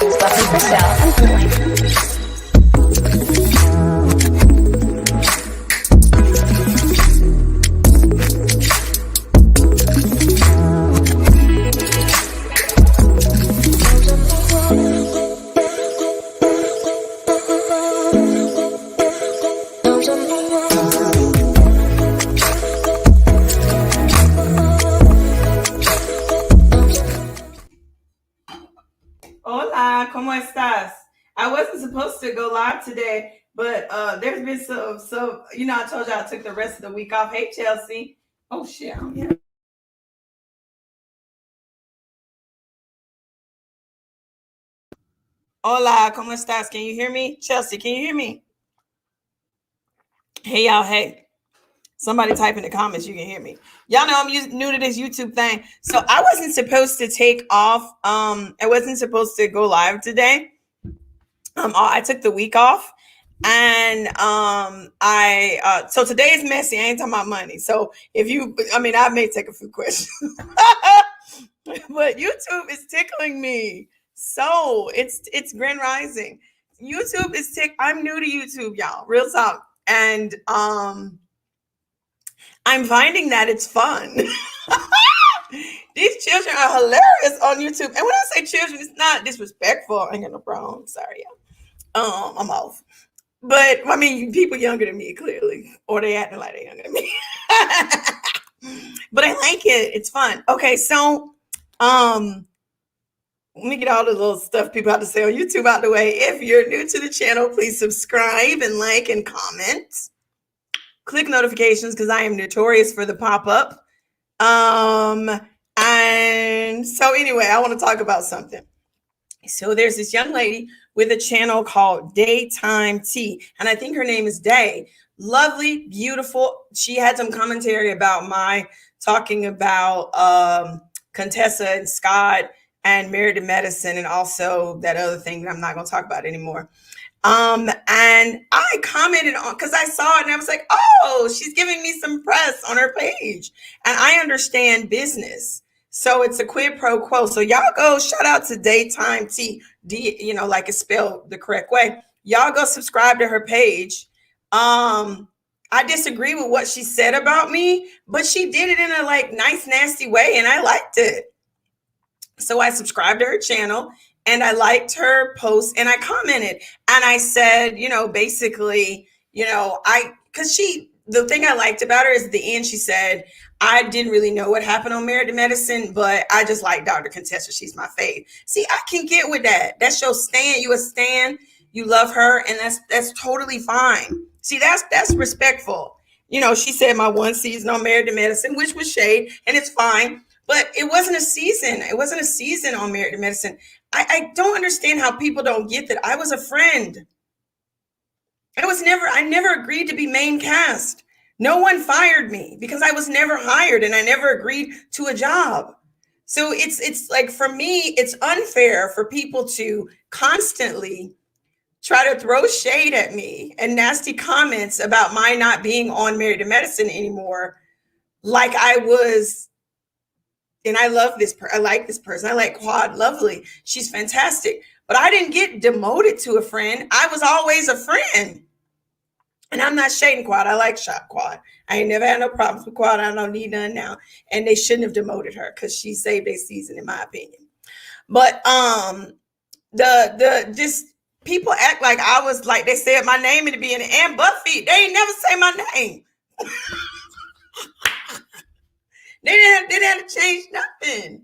Buffie Purselle, and Bellemeade. Hola, ¿cómo estás? I wasn't supposed to go live today, but there's been some, I told you I took the rest of the week off. Hey, Chelsea. Oh, shit. Hola, ¿cómo estás? Can you hear me? Chelsea, can you hear me? Hey, y'all. Hey. Somebody type in the comments, you can hear me. Y'all know I'm new to this YouTube thing. So I wasn't supposed to take off. I wasn't supposed to go live today. I took the week off. And so today is messy. I ain't talking about money. So I may take a few questions. But YouTube is tickling me. So it's Grand Rising. YouTube is I'm new to YouTube, y'all. Real talk. And I'm finding that it's fun. These children are hilarious on YouTube. And when I say children, it's not disrespectful. I ain't got no problem. Sorry, y'all. I'm off. But I mean, people younger than me, clearly, or they acting like they're younger than me. But I like it. It's fun. Okay, so let me get all the little stuff people have to say on YouTube out the way. If you're new to the channel, please subscribe and like and comment. Click notifications because I am notorious for the pop-up. And so anyway, I want to talk about something. So there's this young lady with a channel called Daytime Tea, and I think her name is Day. Lovely, beautiful. She had some commentary about my talking about Contessa and Scott and Married to Medicine, and also that other thing that I'm not going to talk about anymore. And I commented on, because I saw it and I was like, oh, she's giving me some press on her page. And I understand business. So it's a quid pro quo. So y'all go, shout out to Daytime Tea, like it's spelled the correct way. Y'all go subscribe to her page. I disagree with what she said about me, but she did it in a nice, nasty way. And I liked it. So I subscribed to her channel. And I liked her post and I commented and I said, basically, the thing I liked about her is at the end, she said, I didn't really know what happened on Married to Medicine, but I just like Dr. Contessa. She's my fave. See, I can get with that. That's your stand. You a stan. You love her. And that's totally fine. See, that's respectful. She said my one season on Married to Medicine, which was shade, and it's fine. But it wasn't a season. It wasn't a season on Married to Medicine. I don't understand how people don't get that. I was a friend. I never agreed to be main cast. No one fired me because I was never hired and I never agreed to a job. So it's like, for me, it's unfair for people to constantly try to throw shade at me and nasty comments about my not being on Married to Medicine anymore. Like I was. And I love this person. I like this person. I like Quad. Lovely. She's fantastic. But I didn't get demoted to a friend. I was always a friend. And I'm not shading Quad. I like Shop Quad. I ain't never had no problems with Quad. I don't need none now. And they shouldn't have demoted her because she saved a season, in my opinion. But just people act like I was like they said my name in the beginning. And Buffy, they ain't never say my name. They didn't have to change nothing.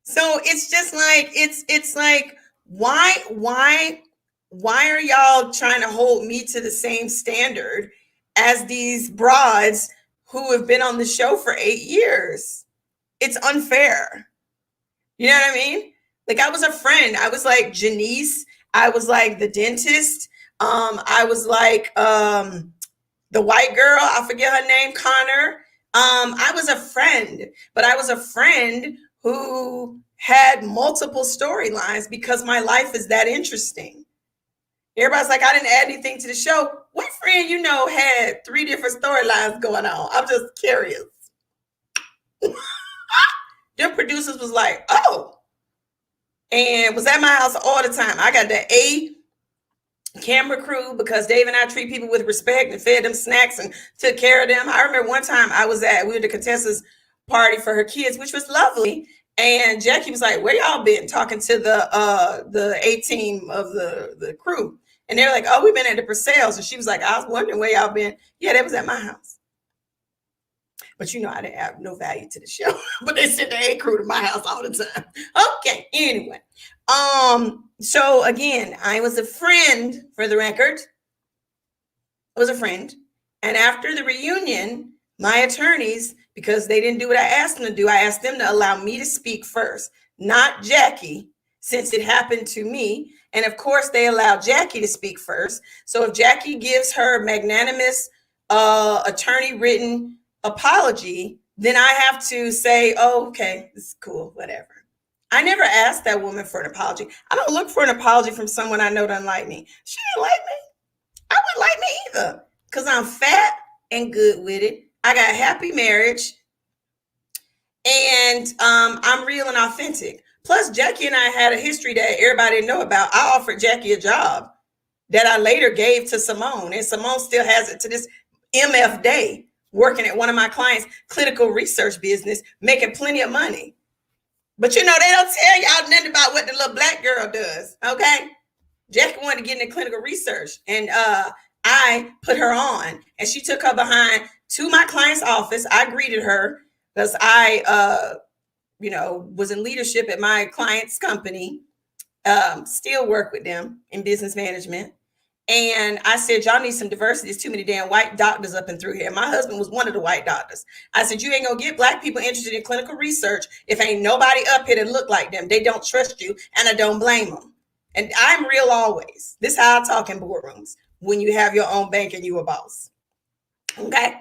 So it's just like, it's like, why are y'all trying to hold me to the same standard as these broads who have been on the show for 8 years? It's unfair. You know what I mean? Like I was a friend. I was like Janice. I was like the dentist. I was like the white girl. I forget her name, Connor. I was a friend, but I was a friend who had multiple storylines because my life is that interesting. Everybody's like, I didn't add anything to the show. What friend had 3 different storylines going on? I'm just curious. Their producers was like, oh, and was at my house all the time. I got the A camera crew because Dave and I treat people with respect and fed them snacks and took care of them. I remember one time we were the Contessa's party for her kids, which was lovely. And Jackie was like, "Where y'all been?" Talking to the A team of the crew. And they're like, "Oh, we've been at the Purselles." And she was like, "I was wondering where y'all been." Yeah, that was at my house. But you know, I didn't have no value to the show. But they sent the A crew to my house all the time. Okay, anyway. So again, I was a friend, for the record. I was a friend. And after the reunion, my attorneys, because they didn't do what I asked them to do, I asked them to allow me to speak first, not Jackie, since it happened to me. And of course, they allowed Jackie to speak first. So if Jackie gives her magnanimous attorney written apology, then I have to say, "Oh, okay, it's cool, whatever." I never asked that woman for an apology. I don't look for an apology from someone I know doesn't like me. She didn't like me. I wouldn't like me either, because I'm fat and good with it. I got a happy marriage, and I'm real and authentic. Plus, Jackie and I had a history that everybody didn't know about. I offered Jackie a job that I later gave to Simone, and Simone still has it to this MF day, working at one of my clients' clinical research business, making plenty of money. But you know, they don't tell y'all nothing about what the little black girl does, okay? Jackie wanted to get into clinical research, and I put her on, and she took her behind to my client's office. I greeted her because I, was in leadership at my client's company, still work with them in business management. And I said, "Y'all need some diversity. There's too many damn white doctors up and through here." My husband was one of the white doctors. I said, "You ain't gonna get black people interested in clinical research if ain't nobody up here that look like them. They don't trust you, and I don't blame them." And I'm real always. This is how I talk in boardrooms when you have your own bank and you a boss. Okay.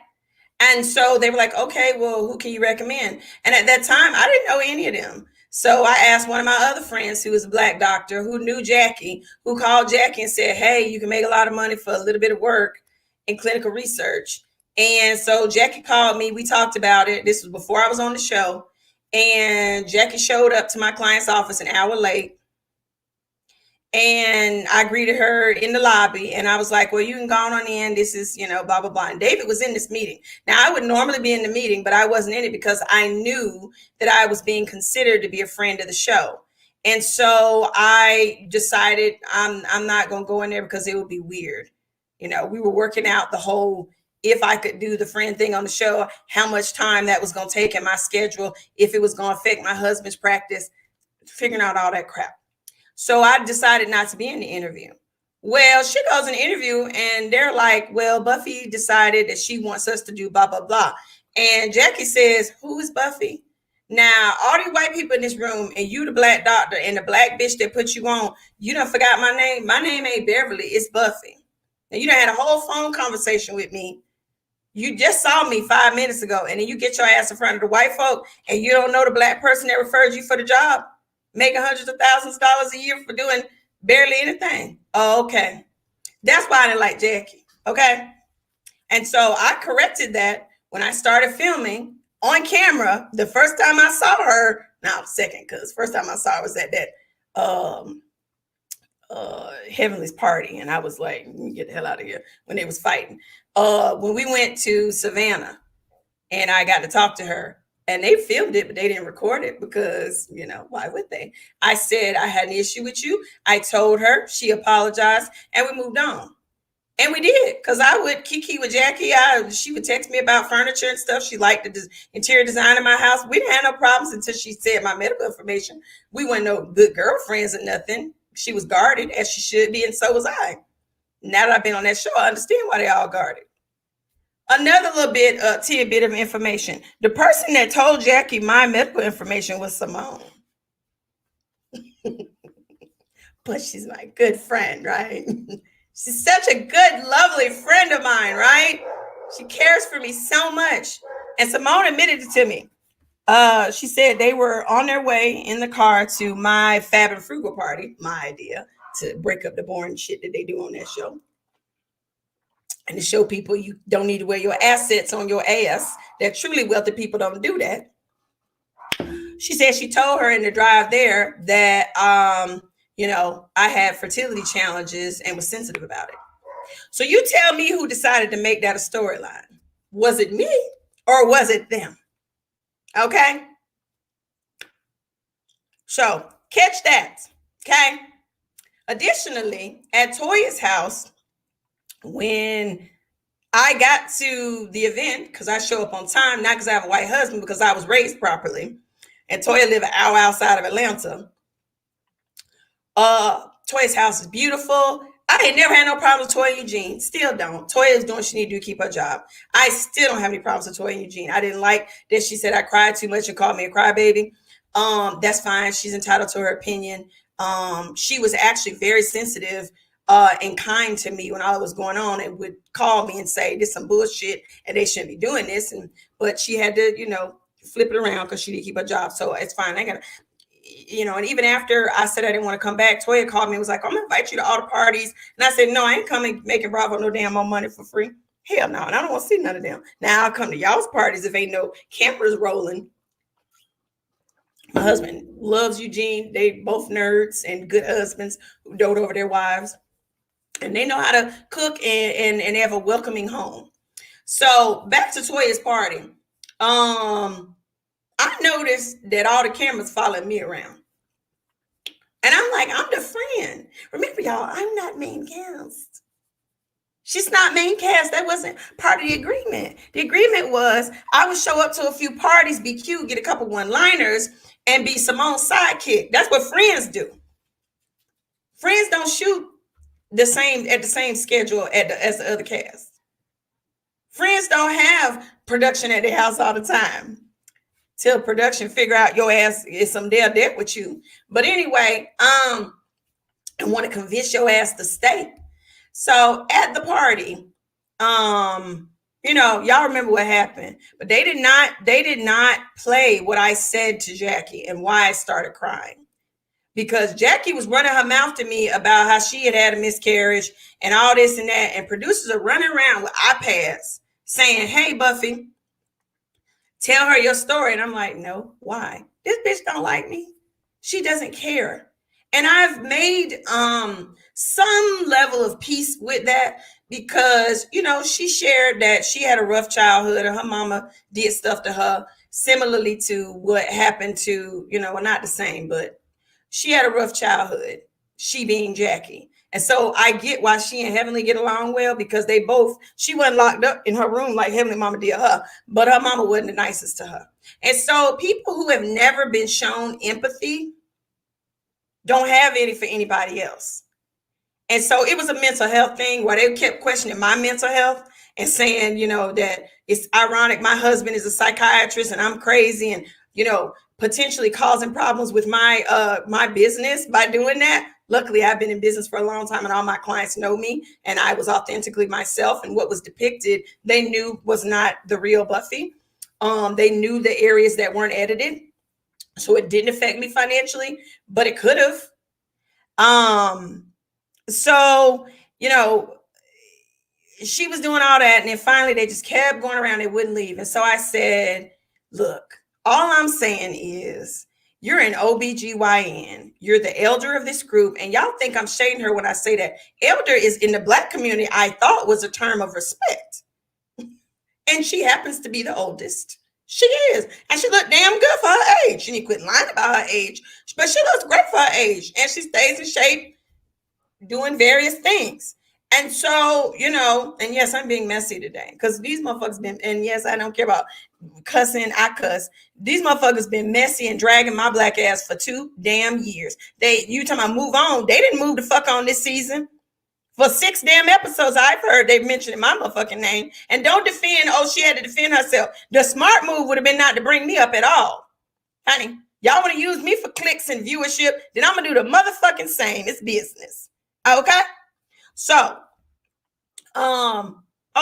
And so they were like, "Okay, well, who can you recommend?" And at that time, I didn't know any of them. So I asked one of my other friends who was a black doctor who knew Jackie, who called Jackie and said, "Hey, you can make a lot of money for a little bit of work in clinical research." And so Jackie called me. We talked about it. This was before I was on the show. And Jackie showed up to my client's office an hour late. And I greeted her in the lobby, and I was like, "Well, you can go on in. This is, blah, blah, blah." And David was in this meeting. Now, I would normally be in the meeting, but I wasn't in it because I knew that I was being considered to be a friend of the show. And so I decided I'm not going to go in there because it would be weird. We were working out the whole, if I could do the friend thing on the show, how much time that was going to take in my schedule, if it was going to affect my husband's practice, figuring out all that crap. So I decided not to be in the interview. Well, she goes in the interview and they're like, "Well, Buffie decided that she wants us to do blah, blah, blah." And Jackie says, "Who is Buffie?" Now, all these white people in this room, and you the black doctor and the black bitch that put you on, you done forgot my name. My name ain't Beverly, it's Buffie. And you done had a whole phone conversation with me. You just saw me 5 minutes ago, and then you get your ass in front of the white folk, and you don't know the black person that referred you for the job, making hundreds of thousands of dollars a year for doing barely anything. Oh, okay. That's why I didn't like Jackie. Okay. And so I corrected that when I started filming on camera. The first time I saw her, second, because first time I saw her was at that Heavenly's party. And I was like, "Get the hell out of here," when they was fighting. When we went to Savannah and I got to talk to her. And they filmed it, but they didn't record it because, why would they? I said I had an issue with you. I told her, she apologized, and we moved on. And we did, because I would kiki with Jackie. She would text me about furniture and stuff. She liked the interior design of my house. We didn't have no problems until she said my medical information. We weren't no good girlfriends or nothing. She was guarded, as she should be, and so was I. Now that I've been on that show, I understand why they all guarded. Another little tidbit of information. The person that told Jackie my medical information was Simone. But she's my good friend, right? She's such a good, lovely friend of mine, right? She cares for me so much. And Simone admitted it to me. She said they were on their way in the car to my Fab and Frugal party, my idea to break up the boring shit that they do on that show. And to show people you don't need to wear your assets on your ass. That truly wealthy people don't do that. She said she told her in the drive there that, I had fertility challenges and was sensitive about it. So you tell me who decided to make that a storyline. Was it me or was it them? Okay. So catch that. Okay. Additionally, at Toya's house, when I got to the event, because I show up on time, not because I have a white husband, because I was raised properly, and Toya lived an hour outside of Atlanta. Toya's house is beautiful. I ain't never had no problems with Toya and Eugene. Still don't. Toya is doing what she need to do to keep her job. I still don't have any problems with Toya and Eugene. I didn't like that she said I cried too much and called me a crybaby. That's fine. She's entitled to her opinion. She was actually very sensitive and kind to me when all was going on, and would call me and say this is some bullshit and they shouldn't be doing this. But she had to, flip it around because she did keep her job. So it's fine. I got and even after I said I didn't want to come back, Toya called me and was like, I'm gonna invite you to all the parties. And I said, no, I ain't coming making Bravo no damn more money for free. Hell no, and I don't want to see none of them. Now I'll come to y'all's parties if ain't no campers rolling. My husband loves Eugene. They both nerds and good husbands who dote over their wives. And they know how to cook and they have a welcoming home. So back to Toya's party. I noticed that all the cameras followed me around. And I'm like, I'm the friend. Remember, y'all, I'm not main cast. She's not main cast. That wasn't part of the agreement. The agreement was I would show up to a few parties, be cute, get a couple one-liners, and be Simone's sidekick. That's what friends do. Friends don't shoot at the same schedule as the other cast. Friends don't have production at their house all the time. Till production figure out your ass is some damn debt with you. But anyway, I want to convince your ass to stay. So at the party, y'all remember what happened, but they did not play what I said to Jackie and why I started crying. Because Jackie was running her mouth to me about how she had a miscarriage and all this and that. And producers are running around with iPads saying, hey, Buffy, tell her your story. And I'm like, no, why? This bitch don't like me. She doesn't care. And I've made some level of peace with that because, she shared that she had a rough childhood and her mama did stuff to her similarly to what happened to, well, not the same, but she had a rough childhood, she being Jackie. And so I get why she and Heavenly get along well because she wasn't locked up in her room like Heavenly Mama did her, but her mama wasn't the nicest to her. And so people who have never been shown empathy don't have any for anybody else. And so it was a mental health thing where they kept questioning my mental health and saying, that it's ironic. My husband is a psychiatrist and I'm crazy and, potentially causing problems with my business by doing that. Luckily, I've been in business for a long time and all my clients know me and I was authentically myself, and what was depicted, they knew was not the real Buffy. They knew the areas that weren't edited. So it didn't affect me financially, but it could have. So, she was doing all that. And then finally they just kept going around. They wouldn't leave. And so I said, look, all I'm saying is you're an OBGYN. You're the elder of this group. And y'all think I'm shading her when I say that. Elder is in the Black community, I thought was a term of respect. And she happens to be the oldest. She is. And she looked damn good for her age. And you quit lying about her age. But she looks great for her age. And she stays in shape doing various things. And so, and yes, I'm being messy today because these motherfuckers been, and yes, I don't care about cussing, I cuss. These motherfuckers been messy and dragging my Black ass for 2 damn years. You talking about move on. They didn't move the fuck on this season. For 6 damn episodes, I've heard they mentioned my motherfucking name. And don't defend, she had to defend herself. The smart move would have been not to bring me up at all. Honey, y'all want to use me for clicks and viewership, then I'm going to do the motherfucking same. It's business. Okay? So,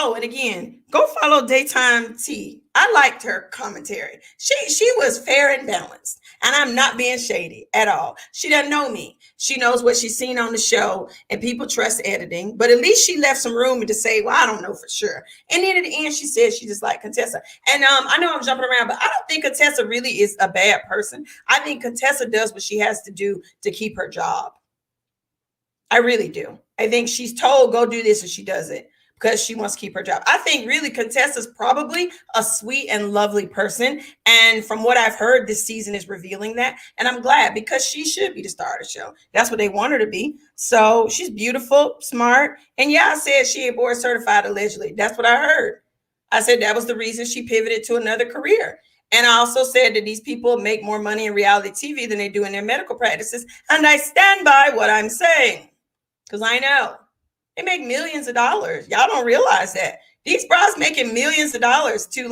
Oh, and again, go follow Daytime Tea. I liked her commentary. She was fair and balanced. And I'm not being shady at all. She doesn't know me. She knows what she's seen on the show, and people trust editing. But at least she left some room to say, well, I don't know for sure. And then at the end, she said she just liked Contessa. And I know I'm jumping around, but I don't think Contessa really is a bad person. I think Contessa does what she has to do to keep her job. I really do. I think she's told, go do this, and she does it because she wants to keep her job. I think really Contessa's probably a sweet and lovely person. And from what I've heard, this season is revealing that. And I'm glad because she should be the star of the show. That's what they want her to be. So she's beautiful, smart. And yeah, I said she ain't board certified allegedly. That's what I heard. I said that was the reason she pivoted to another career. And I also said that these people make more money in reality TV than they do in their medical practices. And I stand by what I'm saying because I know. They make millions of dollars. Y'all don't realize that. These bras making millions of dollars to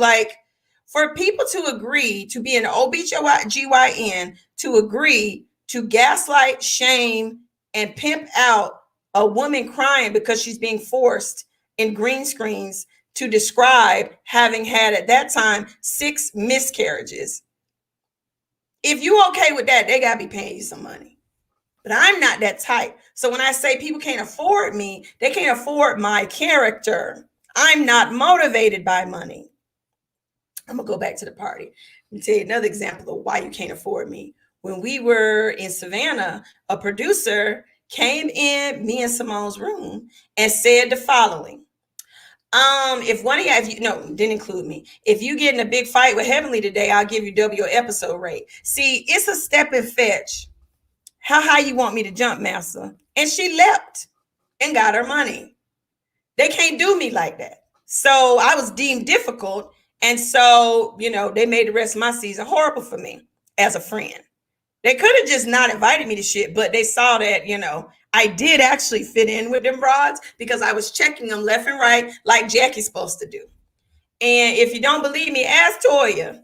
for people to agree to be an OBGYN, to agree to gaslight, shame, and pimp out a woman crying because she's being forced in green screens to describe having had at that time 6 miscarriages. If you okay with that, they gotta be paying you some money. But I'm not that type. So when I say people can't afford me, they can't afford my character. I'm not motivated by money. I'm going to go back to the party. Let me tell you another example of why you can't afford me. When we were in Savannah, a producer came in me and Simone's room and said the following. If one of you, didn't include me. If you get in a big fight with Heavenly today, I'll give you double your episode rate. See, it's a step and fetch. How high you want me to jump, Massa? And she leapt and got her money. They can't do me like that. So I was deemed difficult. And so, they made the rest of my season horrible for me as a friend. They could have just not invited me to shit, but they saw that, I did actually fit in with them broads because I was checking them left and right like Jackie's supposed to do. And if you don't believe me, ask Toya.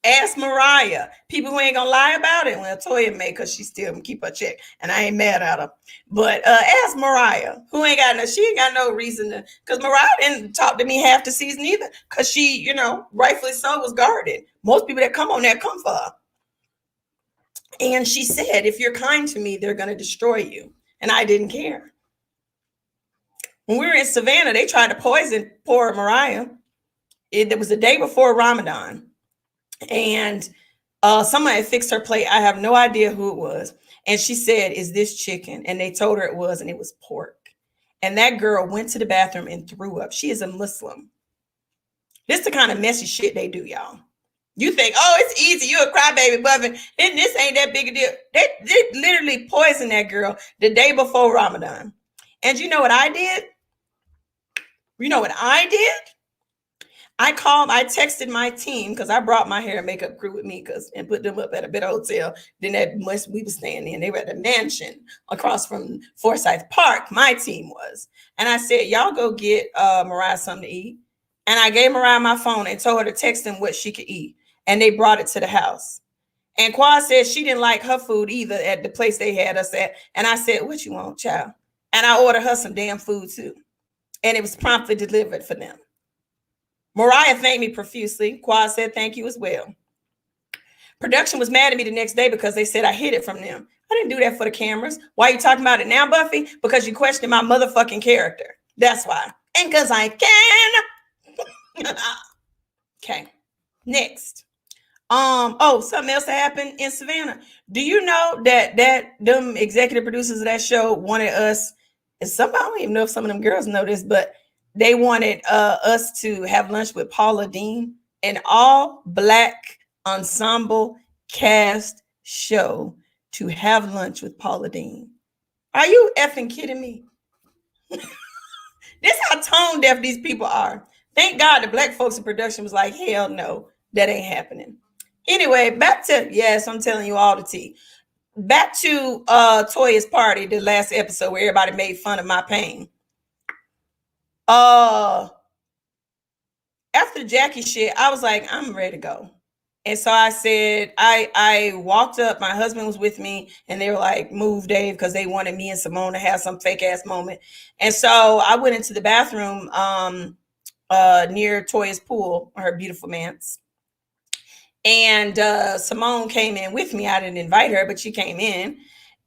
Ask Mariah. People who ain't gonna lie about it. Well, Toya may, because she still keep her check, and I ain't mad at her. But ask Mariah, who she ain't got no reason to, because Mariah didn't talk to me half the season either, because she, rightfully so, was guarded. Most people that come on there come for her. And she said, if you're kind to me, they're gonna destroy you. And I didn't care. When we were in Savannah, they tried to poison poor Mariah. It was the day before Ramadan. And somebody fixed her plate. I have no idea who it was. And she said, is this chicken? And they told her it was, and it was pork. And that girl went to the bathroom and threw up. She is a Muslim. This is the kind of messy shit they do, y'all. You think, oh, it's easy. You're a crybaby, Buffy. And this ain't that big a deal. They literally poisoned that girl the day before Ramadan. And you know what I did? I texted my team because I brought my hair and makeup crew with me and put them up at a better hotel than that much we were staying in. They were at a mansion across from Forsyth Park. My team was. And I said, y'all go get Mariah something to eat. And I gave Mariah my phone and told her to text them what she could eat. And they brought it to the house. And Quad said she didn't like her food either at the place they had us at. And I said, what you want, child? And I ordered her some damn food too. And it was promptly delivered for them. Mariah thanked me profusely. Quad said thank you as well. Production was mad at me the next day because they said I hid it from them. I didn't do that for the cameras. Why are you talking about it now, Buffy? Because you questioned my motherfucking character. That's why. And because I can. Okay. Next. Something else that happened in Savannah. Do you know that them executive producers of that show wanted us, and somebody, I don't even know if some of them girls know this, but they wanted us to have lunch with Paula Dean, an all-black ensemble cast show to have lunch with Paula Dean. Are you effing kidding me? This is how tone deaf these people are. Thank God the black folks in production was like, hell no, that ain't happening. Anyway, back to, yes, I'm telling you all the tea. Back to Toya's party, the last episode where everybody made fun of my pain. After the Jackie shit, I was like, I'm ready to go. And so I said, I walked up, my husband was with me, and they were like, move, Dave, because they wanted me and Simone to have some fake ass moment. And so I went into the bathroom near Toya's pool, her beautiful manse. And Simone came in with me. I didn't invite her, but she came in.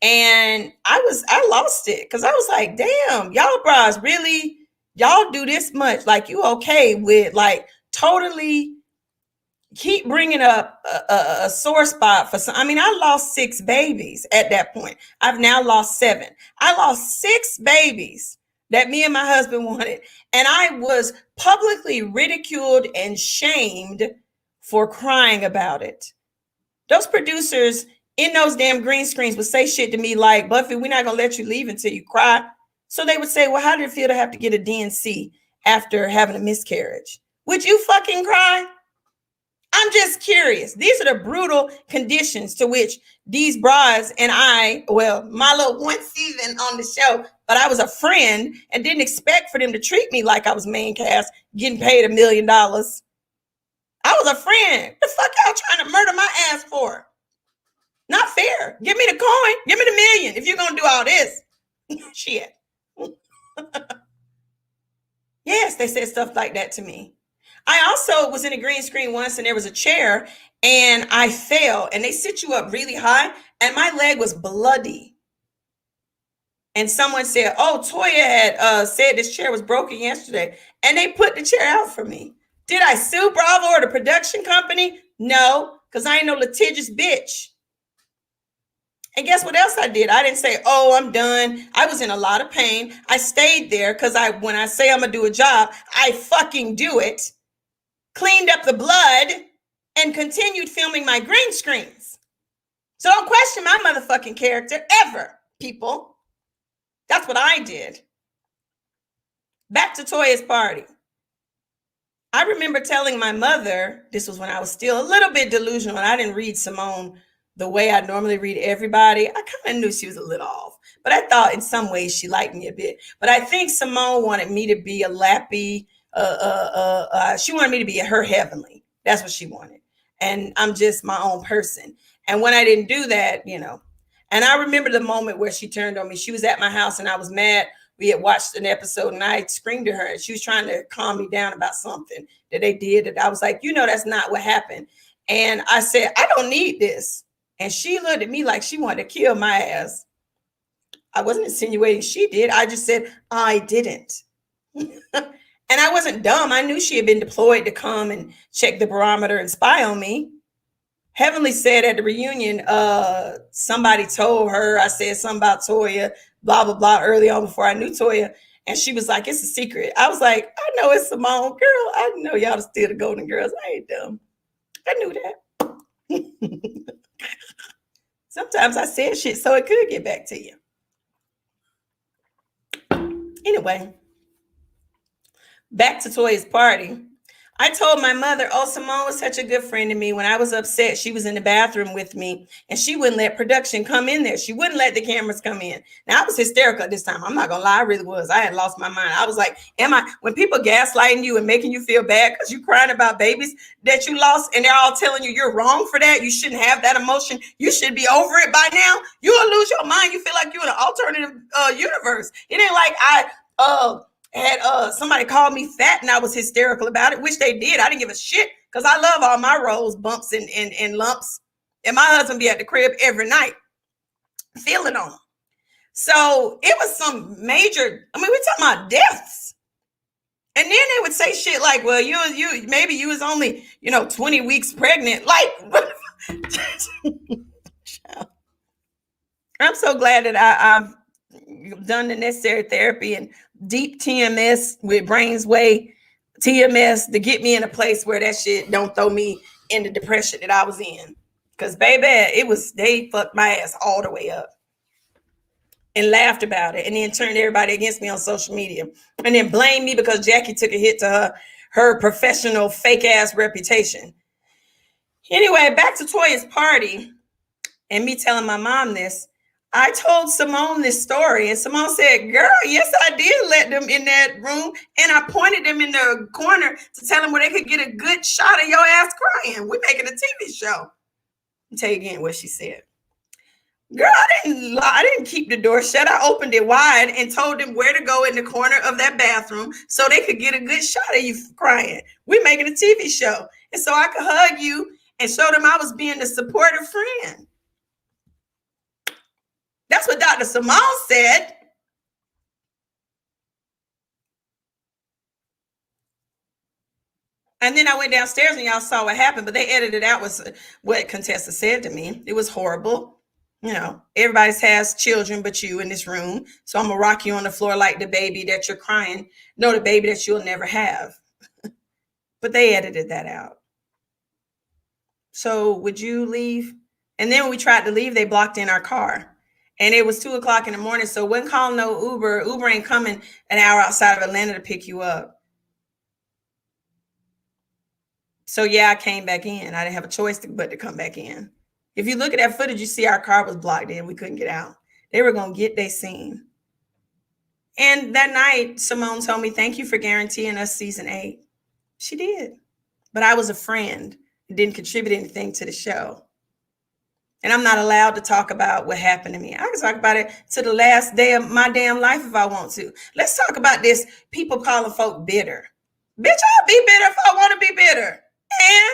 And I lost it because I was like, damn, y'all bras really, y'all do this much. Like, you okay with like totally keep bringing up a sore spot for some. I mean, I lost 6 babies at that point. I've now lost 7. I lost 6 babies that me and my husband wanted. And I was publicly ridiculed and shamed for crying about it. Those producers in those damn green screens would say shit to me like, Buffy, we're not going to let you leave until you cry. So they would say, well, how did it feel to have to get a DNC after having a miscarriage? Would you fucking cry? I'm just curious. These are the brutal conditions to which these brides and I, well, my little one season on the show, but I was a friend and didn't expect for them to treat me like I was main cast, getting paid $1 million. I was a friend. The fuck y'all trying to murder my ass for? Not fair. Give me the coin. Give me the million if you're going to do all this. Shit. Yes, they said stuff like that to me. I also was in a green screen once and there was a chair and I fell and they sit you up really high and my leg was bloody. And someone said, oh, Toya had said this chair was broken yesterday and they put the chair out for me. Did I sue Bravo or the production company? No, because I ain't no litigious bitch. And guess what else I did? I didn't say, oh, I'm done. I was in a lot of pain. I stayed there because when I say I'm going to do a job, I fucking do it. Cleaned up the blood and continued filming my green screens. So don't question my motherfucking character ever, people. That's what I did. Back to Toya's party. I remember telling my mother, this was when I was still a little bit delusional and I didn't read Simone the way I normally read everybody. I kind of knew she was a little off, but I thought in some ways she liked me a bit. But I think Simone wanted me to be a lappy, she wanted me to be her heavenly. That's what she wanted. And I'm just my own person. And when I didn't do that, and I remember the moment where she turned on me. She was at my house and I was mad. We had watched an episode and I screamed at her and she was trying to calm me down about something that they did. And I was like, that's not what happened. And I said, I don't need this. And she looked at me like she wanted to kill my ass. I wasn't insinuating she did. I just said, I didn't. And I wasn't dumb. I knew she had been deployed to come and check the barometer and spy on me. Heavenly said at the reunion, somebody told her, I said something about Toya, blah, blah, blah, early on before I knew Toya. And she was like, it's a secret. I was like, I know it's Simone. Girl, I know y'all are still the Golden Girls. I ain't dumb. I knew that. Sometimes I said shit so it could get back to you. Anyway, back to Toya's party. I told my mother, oh, Simone was such a good friend to me. When I was upset, she was in the bathroom with me and she wouldn't let production come in there. She wouldn't let the cameras come in. Now, I was hysterical at this time. I'm not going to lie. I really was. I had lost my mind. I was like, when people gaslighting you and making you feel bad because you're crying about babies that you lost and they're all telling you you're wrong for that. You shouldn't have that emotion. You should be over it by now. You will lose your mind. You feel like you're in an alternative universe. It ain't like had somebody called me fat and I was hysterical about it, which they did. I didn't give a shit because I love all my rolls, bumps, and lumps. And my husband be at the crib every night feeling on them. So it was some major, we're talking about deaths. And then they would say shit like, well, maybe you was only, 20 weeks pregnant. Like, I'm so glad that I've done the necessary therapy and deep TMS with Brainsway TMS to get me in a place where that shit don't throw me in the depression that I was in. Because baby, they fucked my ass all the way up and laughed about it and then turned everybody against me on social media and then blamed me because Jackie took a hit to her professional fake ass reputation. Anyway, back to Toya's party and me telling my mom this. I told Simone this story and Simone said, girl, yes, I did let them in that room. And I pointed them in the corner to tell them where they could get a good shot of your ass crying. We're making a TV show. I'll tell you again what she said. Girl, I didn't keep the door shut. I opened it wide and told them where to go in the corner of that bathroom so they could get a good shot of you crying. We're making a TV show. And so I could hug you and show them I was being the supportive friend. That's what Dr. Simone said. And then I went downstairs and y'all saw what happened, but they edited out what Contessa said to me. It was horrible. You know, everybody has children but you in this room. So I'm going to rock you on the floor like the baby that you're crying. No, the baby that you'll never have. But they edited that out. So would you leave? And then when we tried to leave, they blocked in our car. And it was 2:00 in the morning. So when calling no Uber, Uber ain't coming an hour outside of Atlanta to pick you up. So yeah, I came back in. I didn't have a choice but to come back in. If you look at that footage, you see our car was blocked in. We couldn't get out. They were going to get their scene. And that night, Simone told me, thank you for guaranteeing us season 8. She did. But I was a friend and didn't contribute anything to the show. And I'm not allowed to talk about what happened to me. I can talk about it to the last day of my damn life if I want to. Let's talk about this. People calling folk bitter. Bitch, I'll be bitter if I want to be bitter. And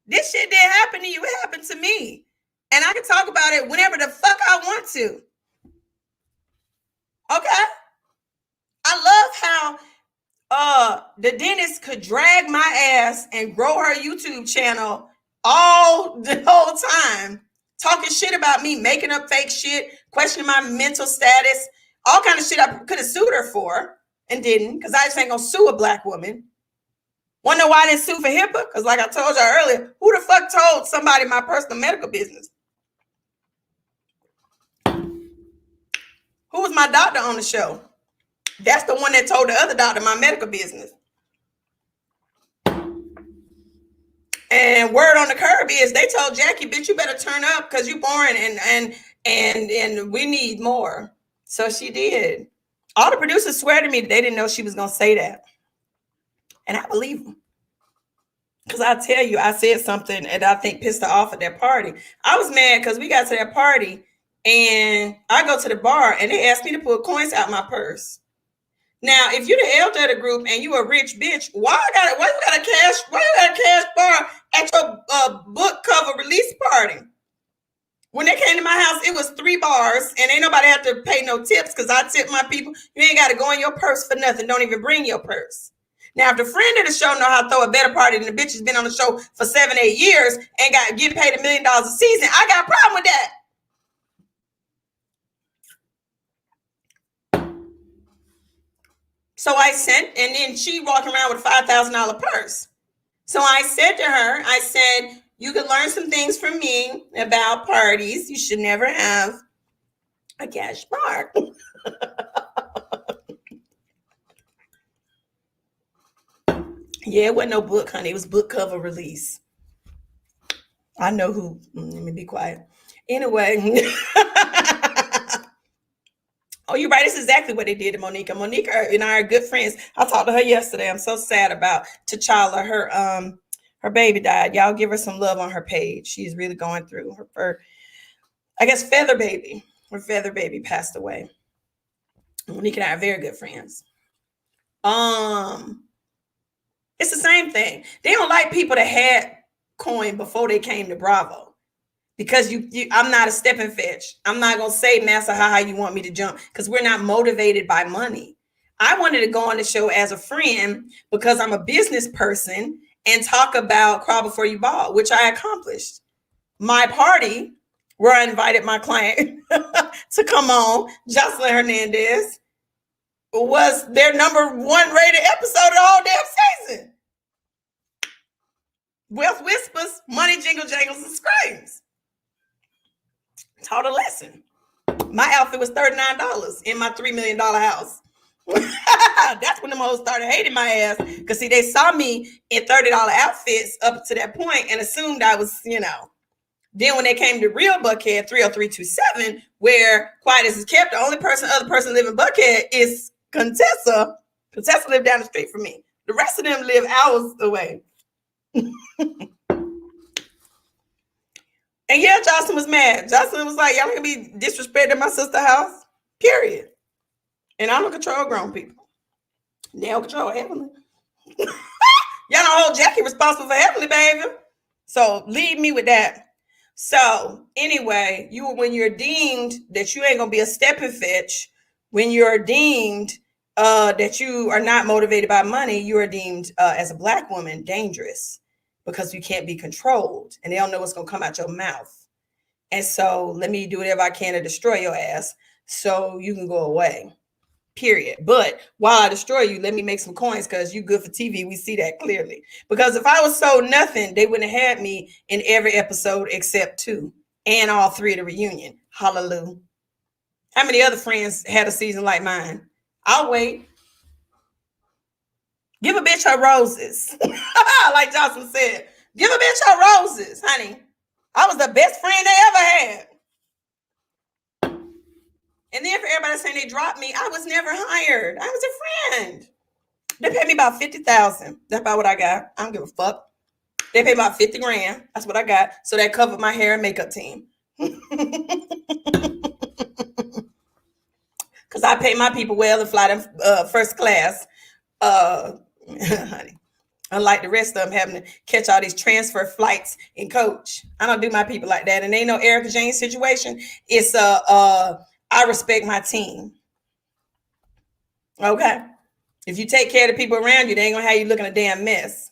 this shit didn't happen to you. It happened to me. And I can talk about it whenever the fuck I want to. Okay? I love how the dentist could drag my ass and grow her YouTube channel all the whole time, talking shit about me, making up fake shit, questioning my mental status, all kind of shit I could have sued her for and didn't, because I just ain't gonna sue a black woman. Want to know why I didn't sue for HIPAA? Because like I told you earlier, who the fuck told somebody my personal medical business? Who was my doctor on the show? That's the one that told the other doctor my medical business. And word on the curb is they told Jackie, bitch, you better turn up because you boring and we need more. So she did. All the producers swear to me that they didn't know she was going to say that. And I believe them. Because I tell you, I said something that I think pissed her off at that party. I was mad because we got to that party and I go to the bar and they asked me to pull coins out my purse. Now, if you're the elder of the group and you a rich bitch, why you got a cash bar at your book cover release party? When they came to my house, it was 3 bars and ain't nobody had to pay no tips because I tip my people. You ain't got to go in your purse for nothing. Don't even bring your purse. Now, if the friend of the show know how to throw a better party than the bitch has been on the show for 7-8 years and got get paid $1 million a season, I got a problem with that. So I sent, and then she walking around with a $5,000 purse. So I said to her, you can learn some things from me about parties. You should never have a cash bar. Yeah, it wasn't no book, honey. It was book cover release. I know who. Let me be quiet. Anyway. Oh, you're right. It's exactly what they did to Monica. Monica and I are good friends. I talked to her yesterday. I'm so sad about T'Challa. Her baby died. Y'all give her some love on her page. She's really going through her I guess Feather Baby. Her Feather Baby passed away. Monica and I are very good friends. It's the same thing. They don't like people that had coin before they came to Bravo. Because I'm not a step and fetch. I'm not going to say, Master, how you want me to jump, because we're not motivated by money. I wanted to go on the show as a friend because I'm a business person and talk about crawl before you ball, which I accomplished. My party, where I invited my client to come on, Jocelyn Hernandez, was their #1 rated episode of the whole damn season. Wealth whispers, money jingle jangles and screams. Taught a lesson. My outfit was $39 in my $3 million house. That's when the hoes started hating my ass, because see, they saw me in $30 outfits up to that point and assumed I was, Then when they came to real Buckhead, 30327, where quiet as is kept, the only other person living in Buckhead is Contessa. Contessa lived down the street from me. The rest of them live hours away. And yeah, Jocelyn was mad. Jocelyn was like, y'all gonna be disrespecting my sister's house. Period. And I don't control grown people. They don't control Heavenly. Y'all don't hold Jackie responsible for Heavenly, baby. So leave me with that. So anyway, when you're deemed that you ain't gonna be a stepping fetch, when you're deemed that you are not motivated by money, you are deemed as a Black woman dangerous because you can't be controlled and they don't know what's gonna come out your mouth. And so let me do whatever I can to destroy your ass so you can go away. Period. But while I destroy you, let me make some coins because you good for TV. We see that clearly. Because if I was so nothing, they wouldn't have had me in every episode except 2 and all 3 of the reunion. Hallelujah. How many other friends had a season like mine? I'll wait. Give a bitch her roses. Like Johnson said, give a bitch her roses, honey. I was the best friend they ever had. And then for everybody saying they dropped me, I was never hired. I was a friend. They paid me about 50,000. That's about what I got. I don't give a fuck. They paid about 50 grand. That's what I got. So that covered my hair and makeup team. Because I pay my people well and fly them first class. Honey. Unlike the rest of them having to catch all these transfer flights and coach. I don't do my people like that. And ain't no Erica Jane situation. It's I respect my team. Okay. If you take care of the people around you, they ain't gonna have you looking a damn mess.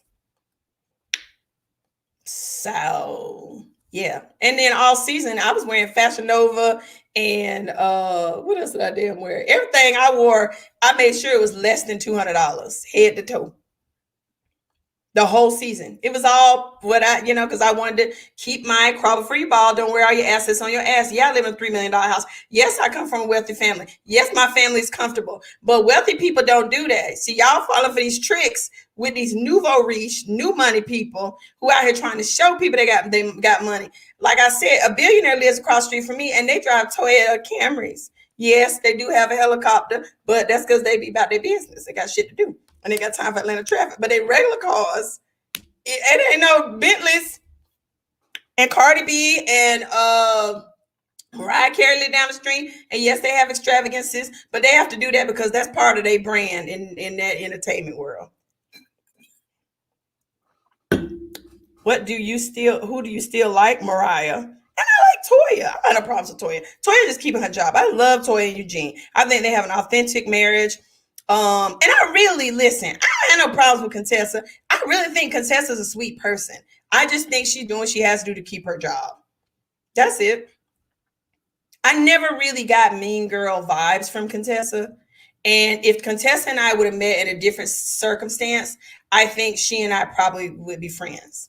So yeah. And then all season I was wearing Fashion Nova and what else did I damn wear? Everything I wore, I made sure it was less than $200 head to toe. The whole season. It was all what I, because I wanted to keep my crawl free ball. Don't wear all your assets on your ass. Yeah, I live in a $3 million house. Yes, I come from a wealthy family. Yes, my family's comfortable. But wealthy people don't do that. See, y'all falling for these tricks with these nouveau riche, new money people who out here trying to show people they got money. Like I said, a billionaire lives across the street from me and they drive Toya Camrys. Yes, they do have a helicopter, but that's because they be about their business. They got shit to do. And they got time for Atlanta traffic. But they regular cars, it ain't no Bentleys. And Cardi B and Mariah Carey live down the street. And yes, they have extravagances, but they have to do that because that's part of their brand in that entertainment world. Who do you still like? Mariah. And I like Toya. I have no problems with Toya. Toya just keeping her job. I love Toya and Eugene. I think they have an authentic marriage. And I really listen. I have no problems with Contessa. I really think Contessa's a sweet person. I just think she's doing what she has to do to keep her job. That's it. I never really got mean girl vibes from Contessa. And if Contessa and I would have met in a different circumstance, I think she and I probably would be friends.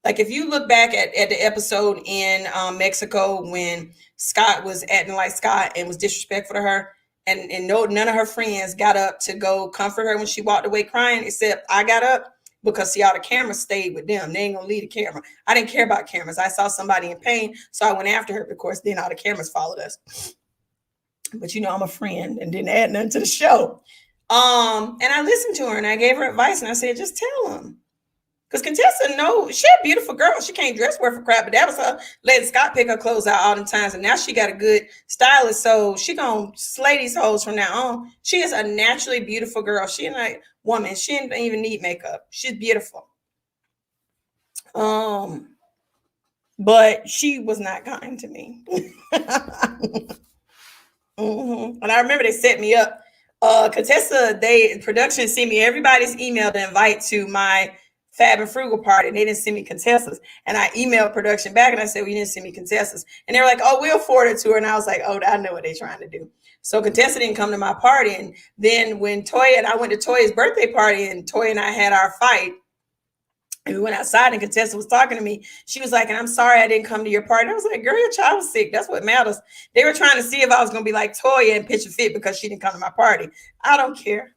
Like if you look back at the episode in Mexico when Scott was acting like Scott and was disrespectful to her, and none of her friends got up to go comfort her when she walked away crying, except I got up because see all the cameras stayed with them. They ain't gonna leave the camera. I didn't care about cameras. I saw somebody in pain, so I went after her. Of course, then all the cameras followed us. But I'm a friend and didn't add nothing to the show. And I listened to her and I gave her advice and I said, just tell them. Because Contessa, no, she a beautiful girl. She can't dress worth a crap, but that was her letting Scott pick her clothes out all the times. And now she got a good stylist, so she gonna slay these hoes from now on. She is a naturally beautiful girl. She ain't like woman. She didn't even need makeup. She's beautiful. But she was not kind to me. And I remember they set me up. Contessa, production sent me everybody's email to invite to my Fab and Frugal party. And they didn't send me Contessa's. And I emailed production back and I said, well, you didn't send me Contessa's. And they were like, oh, we'll forward it to her. And I was like, oh, I know what they're trying to do. So Contessa didn't come to my party. And then when Toya and I went to Toya's birthday party and Toya and I had our fight, and we went outside and Contessa was talking to me. She was like, and I'm sorry I didn't come to your party. And I was like, girl, your child was sick. That's what matters. They were trying to see if I was going to be like Toya and pitch a fit because she didn't come to my party. I don't care.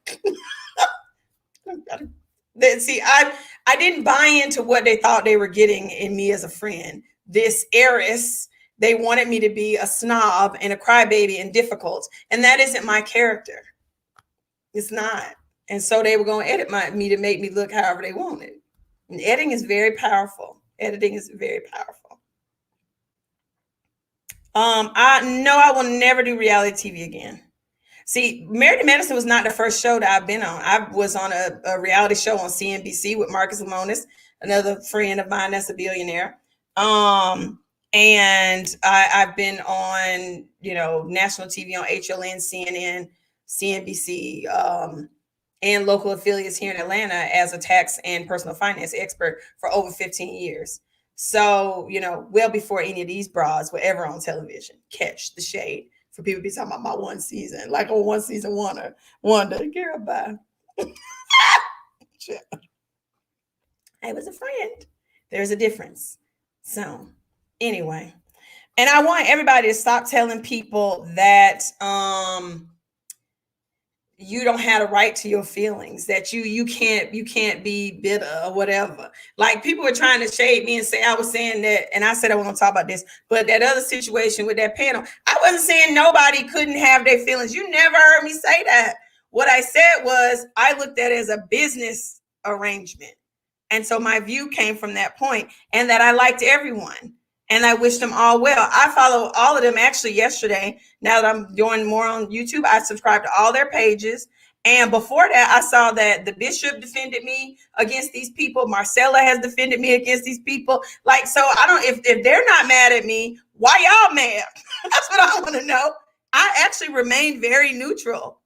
See, I didn't buy into what they thought they were getting in me as a friend. This heiress, they wanted me to be a snob and a crybaby and difficult. And that isn't my character. It's not. And so they were going to edit me to make me look however they wanted. And editing is very powerful. Editing is very powerful. I will never do reality TV again. See, Married to Medicine was not the first show that I've been on. I was on a reality show on CNBC with Marcus Lemonis, another friend of mine that's a billionaire. And I've been on, national TV on HLN, CNN, CNBC, and local affiliates here in Atlanta as a tax and personal finance expert for over 15 years. So, well before any of these bras were ever on television. Catch the shade for people to be talking about my one season, like on one season wonder, girl, bye. I was a friend. There's a difference. So, anyway, and I want everybody to stop telling people that you don't have a right to your feelings, that you can't be bitter or whatever. Like, people were trying to shade me and say I was saying that, and I said I wasn't gonna talk about this, but that other situation with that panel, I wasn't saying nobody couldn't have their feelings. You never heard me say that. What I said was I looked at it as a business arrangement. And so my view came from that point, and that I liked everyone and I wish them all well. I follow all of them actually yesterday. Now that I'm doing more on YouTube, I subscribed to all their pages. And before that, I saw that the bishop defended me against these people. Marcella has defended me against these people. Like, so I don't, if they're not mad at me, why y'all mad? That's what I want to know. I actually remained very neutral.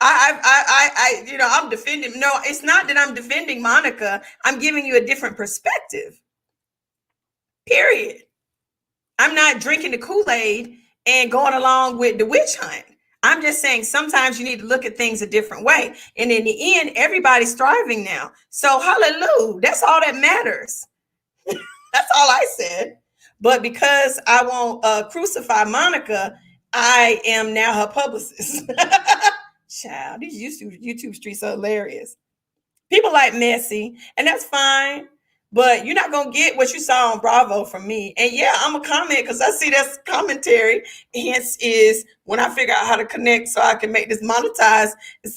I'm defending. No, it's not that I'm defending Monica. I'm giving you a different perspective. Period. I'm not drinking the Kool-Aid and going along with the witch hunt. I'm just saying sometimes you need to look at things a different way. And in the end, everybody's thriving now. So hallelujah. That's all that matters. That's all I said. But because I won't crucify Monica, I am now her publicist. Child, these YouTube streets are hilarious. People like messy, and that's fine. But you're not going to get what you saw on Bravo from me. And yeah, I'm a comment because I see that's commentary. Hence is when I figure out how to connect so I can make this monetize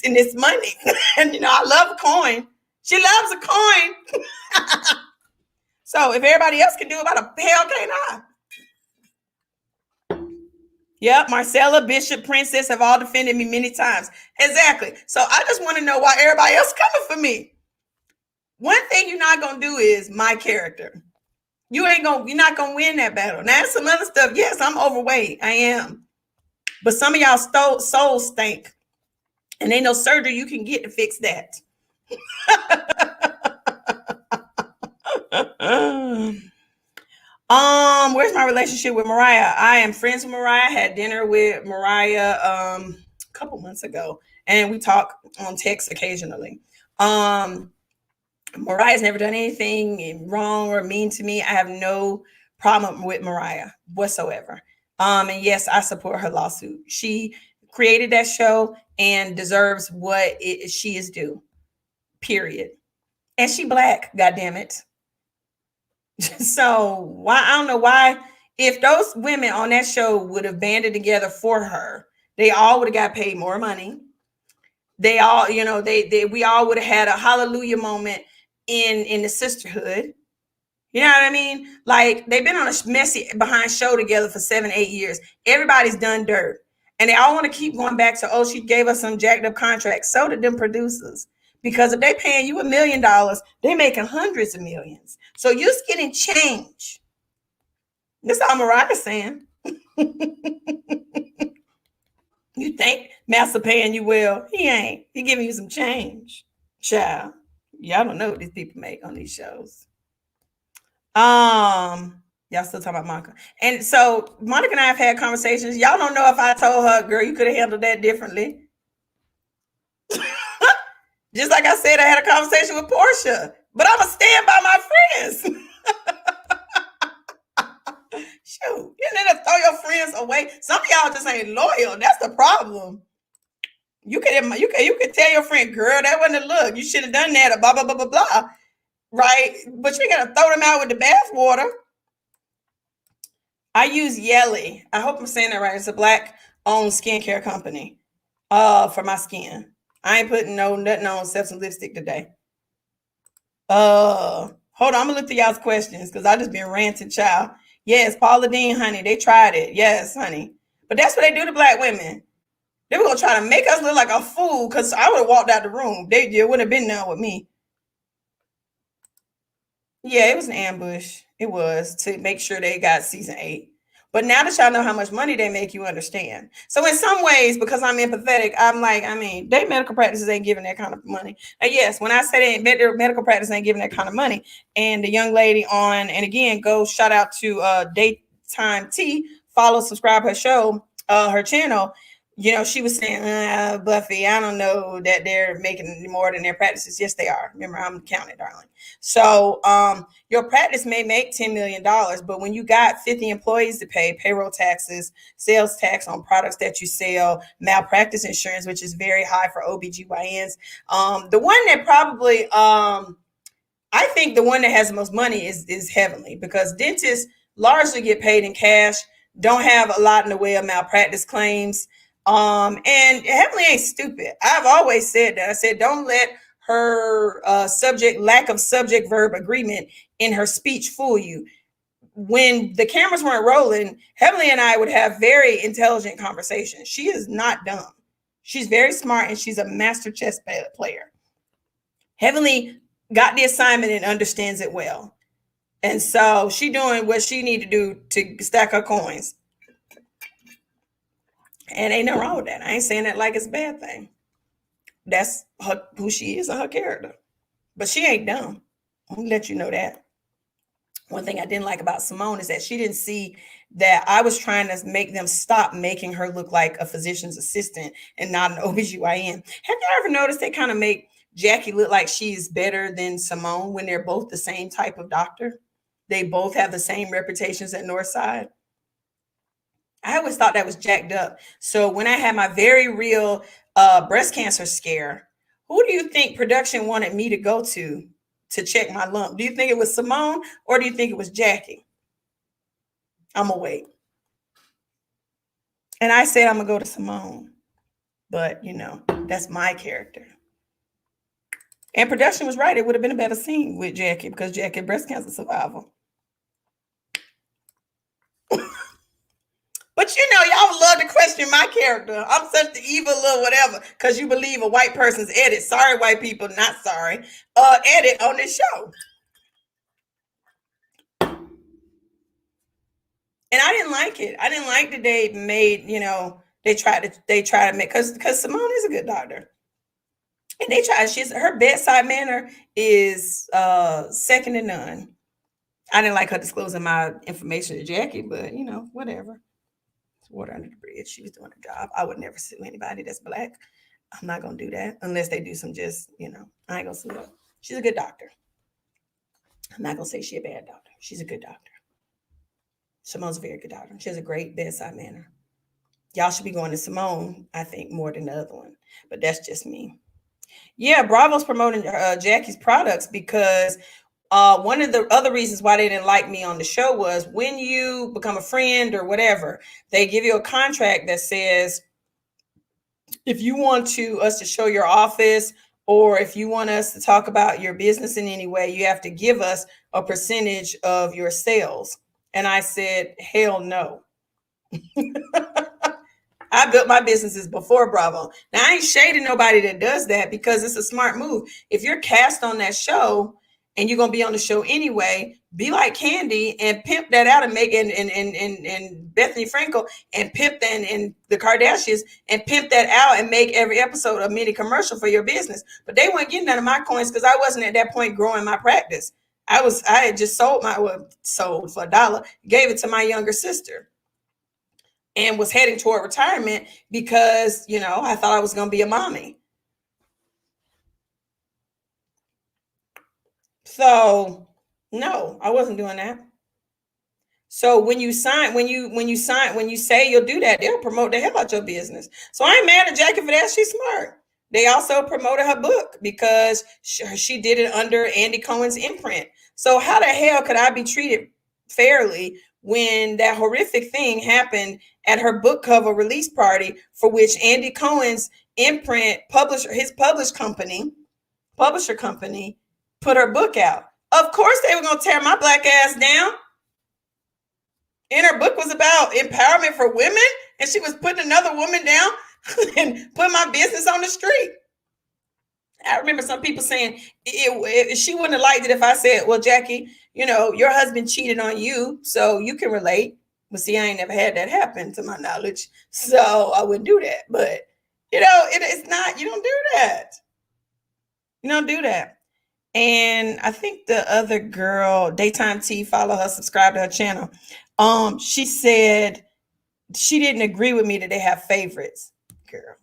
in this money. And, I love a coin. She loves a coin. So if everybody else can do it, why the hell can't I? Yep, Marcella, Bishop, Princess have all defended me many times. Exactly. So I just want to know why everybody else coming for me. One thing you're not gonna do is my character. You're not gonna win that battle. Now there's some other stuff. Yes, I'm overweight. I am. But some of y'all souls stink. And ain't no surgery you can get to fix that. Where's my relationship with Mariah? I am friends with Mariah. I had dinner with Mariah a couple months ago, and we talk on text occasionally. Mariah's never done anything wrong or mean to me. I have no problem with Mariah whatsoever. And yes, I support her lawsuit. She created that show and deserves what she is due. Period. And she Black, goddamn it. So why, I don't know why, if those women on that show would have banded together for her, they all would have got paid more money. They all, we all would have had a hallelujah moment in the sisterhood. You know what I mean? Like, they've been on a messy behind show together for 7-8 years. Everybody's done dirt. And they all want to keep going back to, she gave us some jacked up contracts. So did them producers. Because if they paying you $1 million, they making hundreds of millions. So you're getting change. That's all Mariah's saying. You think Master paying you well? He ain't. He giving you some change. Child. Y'all don't know what these people make on these shows. Y'all still talking about Monica. And so Monica and I have had conversations. Y'all don't know if I told her, girl, you could have handled that differently. Just like I said, I had a conversation with Portia, but I'm going to stand by my friends. Shoot, you need to throw your friends away. Some of y'all just ain't loyal. That's the problem. You could tell your friend, girl, that wasn't a look. You should have done that, or blah, blah, blah, blah, blah. Right? But you got to throw them out with the bathwater. I use Yelly. I hope I'm saying that right. It's a Black-owned skincare company for my skin. I ain't putting nothing on except some lipstick today. Hold on. I'm going to look through y'all's questions because I just been ranting, child. Yes, Paula Dean, honey. They tried it. Yes, honey. But that's what they do to black women. They were gonna try to make us look like a fool because I would have walked out the room. They wouldn't have been done with me. Yeah, it was an ambush. It was to make sure they got season 8. But now that y'all know how much money they make, you understand. So in some ways, because I'm empathetic, I'm like, I mean, they medical practices ain't giving that kind of money. And yes, when I say medical practice ain't giving that kind of money, and the young lady on, and again, go shout out to Daytime T, follow, subscribe her show, her channel. You know, she was saying, Buffy, I don't know that they're making more than their practices. Yes, they are. Remember, I'm counting, darling. So your practice may make $10 million, but when you got 50 employees to pay, payroll taxes, sales tax on products that you sell, malpractice insurance, which is very high for OBGYNs. The one that probably, I think the one that has the most money is Heavenly, because dentists largely get paid in cash, don't have a lot in the way of malpractice claims. And Heavenly ain't stupid. I've always said that. I said, don't let her lack of subject verb agreement in her speech fool you. When the cameras weren't rolling, Heavenly and I would have very intelligent conversations. She is not dumb. She's very smart, and she's a master chess player. Heavenly got the assignment and understands it well. And so she doing what she need to do to stack her coins. And ain't nothing wrong with that. I ain't saying that like it's a bad thing. That's who she is and her character. But she ain't dumb. I'll let you know that. One thing I didn't like about Simone is that she didn't see that I was trying to make them stop making her look like a physician's assistant and not an OBGYN. Have you ever noticed they kind of make Jackie look like she's better than Simone when they're both the same type of doctor? They both have the same reputations at Northside. I always thought that was jacked up. So when I had my very real breast cancer scare, who do you think production wanted me to go to check my lump? Do you think it was Simone or do you think it was Jackie? I'm gonna wait. And I said I'm gonna go to Simone, but you know, that's my character. And production was right. It would have been a better scene with Jackie because Jackie breast cancer survivor. But you know, y'all would love to question my character. I'm such the evil little whatever because you believe a white person's edit. Sorry, white people, not sorry. Edit on this show. And I didn't like it. I didn't like that they made, you know, they try to make because Simone is a good doctor. And they try, her bedside manner is second to none. I didn't like her disclosing my information to Jackie, but you know, whatever. It's water under the bridge. She was doing her job. I would never sue anybody that's black. I'm not gonna do that unless they do some just, you know, I ain't gonna sue her. She's a good doctor. I'm not gonna say she's a bad doctor. She's a good doctor. Simone's a very good doctor. She has a great bedside manner. Y'all should be going to Simone, I think, more than the other one. But that's just me. Yeah, Bravo's promoting Jackie's products because one of the other reasons why they didn't like me on the show was when you become a friend or whatever, they give you a contract that says if you want us to show your office or if you want us to talk about your business in any way, you have to give us a percentage of your sales. And I said, hell no. I built my businesses before Bravo. Now, I ain't shading nobody that does that because it's a smart move. If you're cast on that show and you're going to be on the show anyway, be like Candy and pimp that out and make and Bethany Frankel and pimp that and the Kardashians and pimp that out and make every episode a mini commercial for your business. But they weren't getting none of my coins because I wasn't at that point growing my practice. I had just sold for $1, gave it to my younger sister. And was heading toward retirement because, you know, I thought I was going to be a mommy. So, no, I wasn't doing that. So when you say you'll do that, they'll promote the hell out your business. So I ain't mad at Jackie for that. She's smart. They also promoted her book because she did it under Andy Cohen's imprint. So how the hell could I be treated fairly when that horrific thing happened at her book cover release party for which Andy Cohen's imprint publisher company, put her book out? Of course they were going to tear my black ass down. And her book was about empowerment for women, and she was putting another woman down and putting my business on the street. I remember some people saying she wouldn't have liked it if I said, well, Jackie, your husband cheated on you, so you can relate. But see, I ain't never had that happen to my knowledge, so I wouldn't do that. But, it's not, you don't do that. You don't do that. And I think the other girl, Daytime T, follow her, subscribe to her channel. She said she didn't agree with me that they have favorites, girl.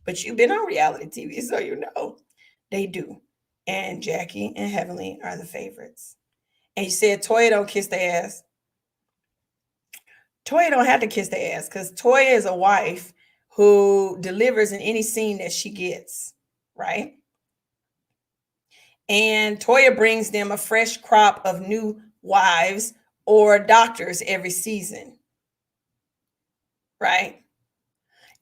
But you've been on reality TV, so you know they do. And Jackie and Heavenly are the favorites. And you said Toya don't kiss their ass. Toya don't have to kiss their ass because Toya is a wife who delivers in any scene that she gets, right? And Toya brings them a fresh crop of new wives or doctors every season, right?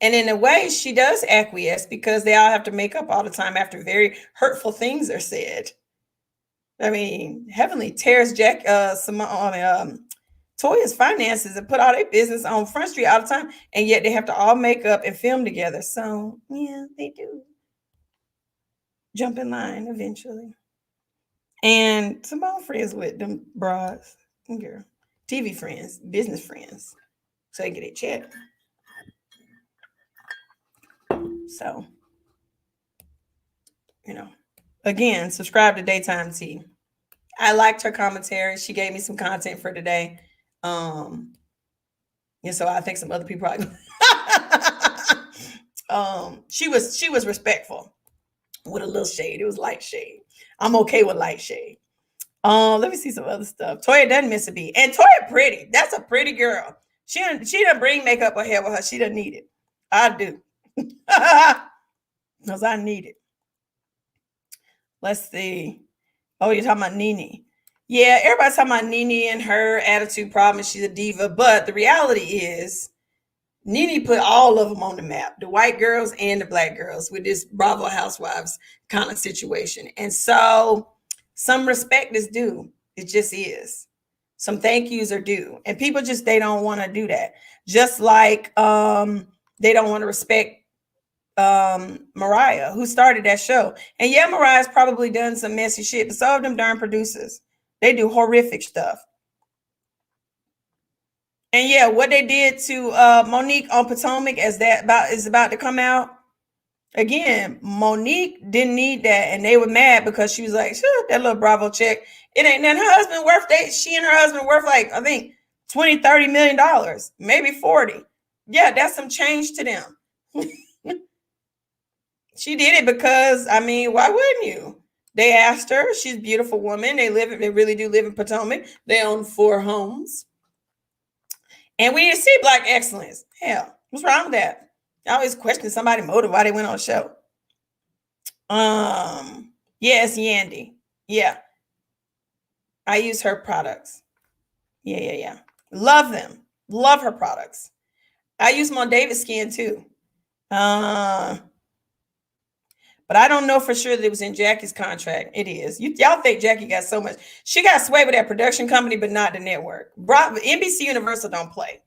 And in a way, she does acquiesce because they all have to make up all the time after very hurtful things are said. I mean, Heavenly tears Toya's finances and put all their business on Front Street all the time, and yet they have to all make up and film together. So yeah, they do jump in line eventually. And Simone friends with them bras, girl, TV friends, business friends, so they get a check. So, again, subscribe to Daytime T. I liked her commentary. She gave me some content for today. And so I think some other people probably she was respectful with a little shade. It was light shade. I'm okay with light shade. Let me see some other stuff. Toya doesn't miss a beat. And Toya pretty. That's a pretty girl. She doesn't bring makeup or hair with her. She doesn't need it. I do. Because I need it. Let's see. Oh, you're talking about Nene. Yeah, everybody's talking about Nene and her attitude problem. She's a diva. But the reality is, Nene put all of them on the map, the white girls and the black girls, with this Bravo Housewives kind of situation. And so some respect is due. It just is. Some thank yous are due. And people they don't want to do that. Just like they don't want to respect Mariah, who started that show. And yeah, Mariah's probably done some messy shit, but so of them darn producers. They do horrific stuff. And yeah, what they did to Monique on Potomac is about to come out. Again, Monique didn't need that, and they were mad because she was like, sure, that little Bravo check. It ain't nothing. Her husband worth she and her husband worth like, I think, $20-30 million, maybe 40. Yeah, that's some change to them. She did it because, I mean, why wouldn't you? They asked her. She's a beautiful woman. They really do live in Potomac. They own 4 homes. And we didn't see Black excellence. Hell, what's wrong with that? I always question somebody's motive why they went on the show. Yes, Yandy. Yeah. I use her products. Yeah. Love them. Love her products. I use them on David's skin too. But I don't know for sure that it was in Jackie's contract. It is. Y'all think Jackie got so much. She got sway with that production company, but not the network. NBC Universal don't play.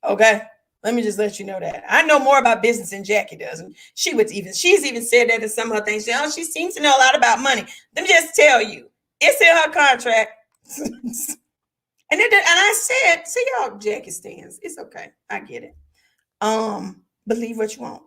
Okay? Let me just let you know that. I know more about business than Jackie does. And she's even said that in some of her things. She seems to know a lot about money. Let me just tell you, it's in her contract. And I said, see y'all Jackie stands. It's okay. I get it. Believe what you want.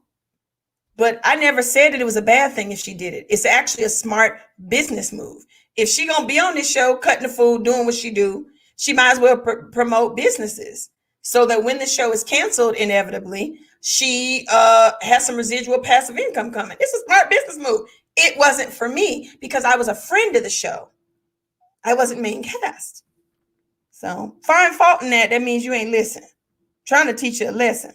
But I never said that it was a bad thing if she did it. It's actually a smart business move. If she gonna be on this show, cutting the food, doing what she do, she might as well promote businesses so that when the show is canceled, inevitably, she has some residual passive income coming. It's a smart business move. It wasn't for me because I was a friend of the show. I wasn't main cast. So find fault in that. That means you ain't listening. Trying to teach you a lesson.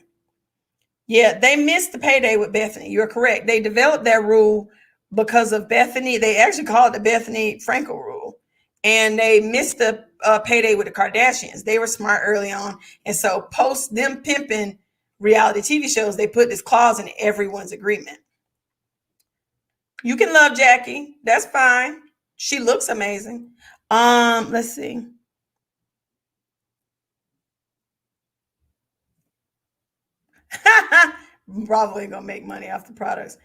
Yeah, they missed the payday with Bethany. You're correct. They developed that rule because of Bethany. They actually called it the Bethany Frankel rule. And they missed the payday with the Kardashians. They were smart early on. And so post them pimping reality TV shows, they put this clause in everyone's agreement. You can love Jackie. That's fine. She looks amazing. Let's see. Bravo ain't gonna make money off the products.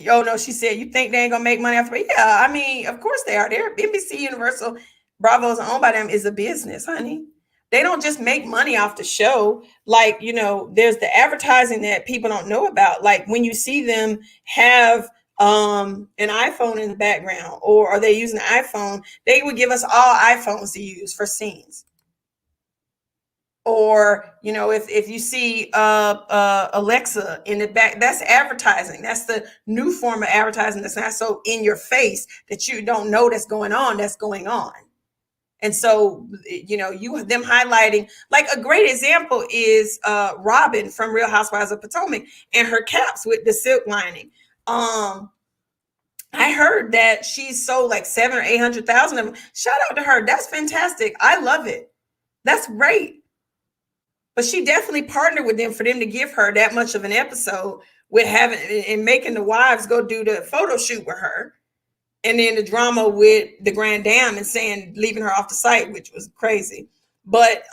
Oh no, she said, you think they ain't gonna make money off the yeah, I mean, of course they are. They're NBC Universal, Bravo's owned by them, is a business, honey. They don't just make money off the show. Like, there's the advertising that people don't know about. Like when you see them have an iPhone in the background, or are they using an iPhone, they would give us all iPhones to use for scenes. Or if you see Alexa in the back, that's advertising. That's the new form of advertising that's not so in your face that you don't know that's going on. And so you them highlighting, like, a great example is Robin from Real Housewives of Potomac and her caps with the silk lining. I heard that she sold like 7 or 800,000 of them. Shout out to her. That's fantastic. I love it. That's great. But she definitely partnered with them for them to give her that much of an episode with having and making the wives go do the photo shoot with her. And then the drama with the Grand Dame and saying, leaving her off the site, which was crazy. But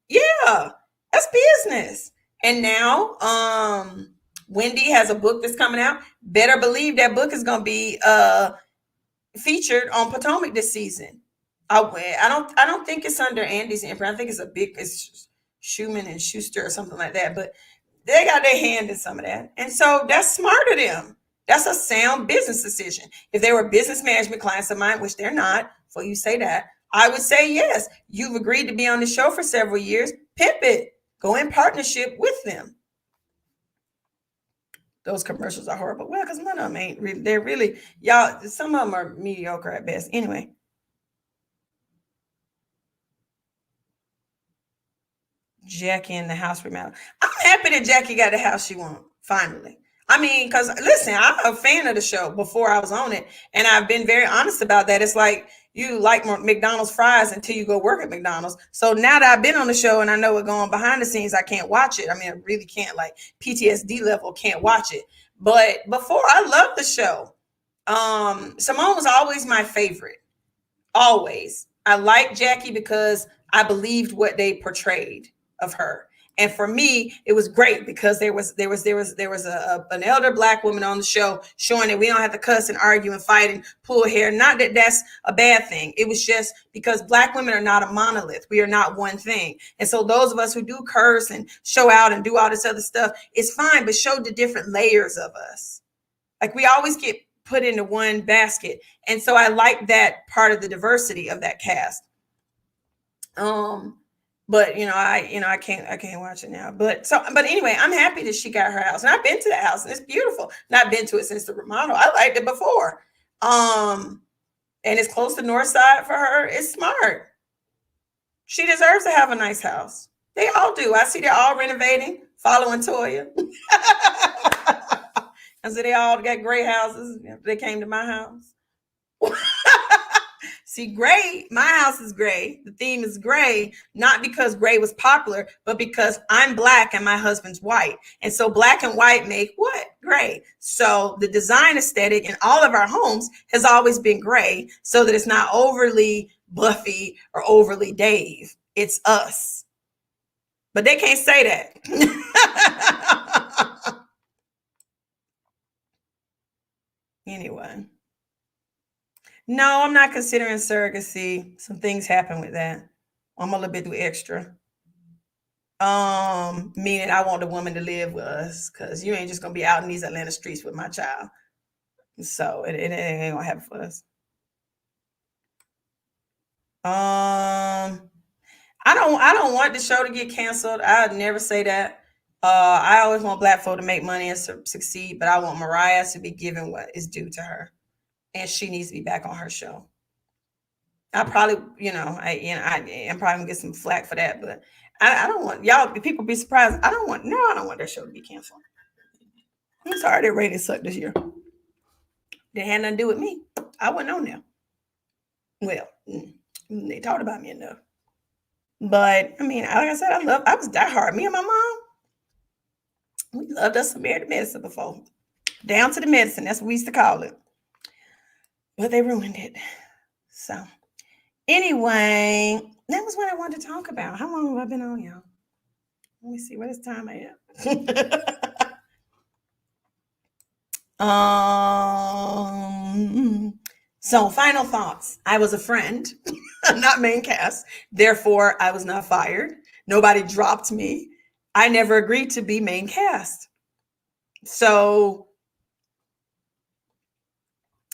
yeah, that's business. And now Wendy has a book that's coming out. Better believe that book is going to be featured on Potomac this season. I don't think it's under Andy's imprint. I think it's Schumann and Schuster or something like that. But they got their hand in some of that. And so that's smart of them. That's a sound business decision. If they were business management clients of mine, which they're not, so you say that, I would say, yes, you've agreed to be on the show for several years. Pimp it. Go in partnership with them. Those commercials are horrible. Well, because none of them ain't really, they're really, y'all, some of them are mediocre at best. Anyway. Jackie in the house remodel. I'm happy that Jackie got the house she wants, finally. I mean, because listen, I'm a fan of the show before I was on it, and I've been very honest about that. It's like you like McDonald's fries until you go work at McDonald's. So now that I've been on the show and I know what's going on behind the scenes, I can't watch it. I mean, I really can't, like PTSD level, can't watch it. But before, I loved the show. Simone was always my favorite. Always. I liked Jackie because I believed what they portrayed of her. And for me, it was great because there was an elder Black woman on the show showing that we don't have to cuss and argue and fight and pull hair. Not that that's a bad thing. It was just because Black women are not a monolith. We are not one thing. And so those of us who do curse and show out and do all this other stuff, it's fine, but show the different layers of us. Like, we always get put into one basket. And so I like that part of the diversity of that cast. But I can't watch it now. But anyway, I'm happy that she got her house. And I've been to that house and it's beautiful. Not been to it since the remodel. I liked it before. And it's close to North Side for her. It's smart. She deserves to have a nice house. They all do. I see they're all renovating, following Toya. And so they all got great houses. They came to my house. See, gray, my house is gray. The theme is gray, not because gray was popular, but because I'm Black and my husband's white. And so Black and white make what? Gray. So the design aesthetic in all of our homes has always been gray, so that it's not overly Buffy or overly Dave. It's us. But they can't say that. Anyway. No, I'm not considering surrogacy. Some things happen with that. I'm a little bit too extra. Meaning I want the woman to live with us, because you ain't just gonna be out in these Atlanta streets with my child. So it ain't gonna happen for us. I don't want the show to get canceled. I'd never say that. I always want Black folk to make money and succeed, but I want Mariah to be given what is due to her. And she needs to be back on her show. I probably, I'm probably gonna get some flack for that, but I don't want y'all. People be surprised. I don't want that show to be canceled. I'm sorry, their ratings sucked this year. They had nothing to do with me. I wasn't on there. Well, they talked about me enough. But I mean, like I said, I was diehard. Me and my mom, we loved us some Married to Medicine before. Down to the medicine. That's what we used to call it. But they ruined it. So anyway, that was what I wanted to talk about. How long have I been on, y'all? Let me see. What is time I at? So final thoughts. I was a friend, not main cast. Therefore, I was not fired. Nobody dropped me. I never agreed to be main cast. So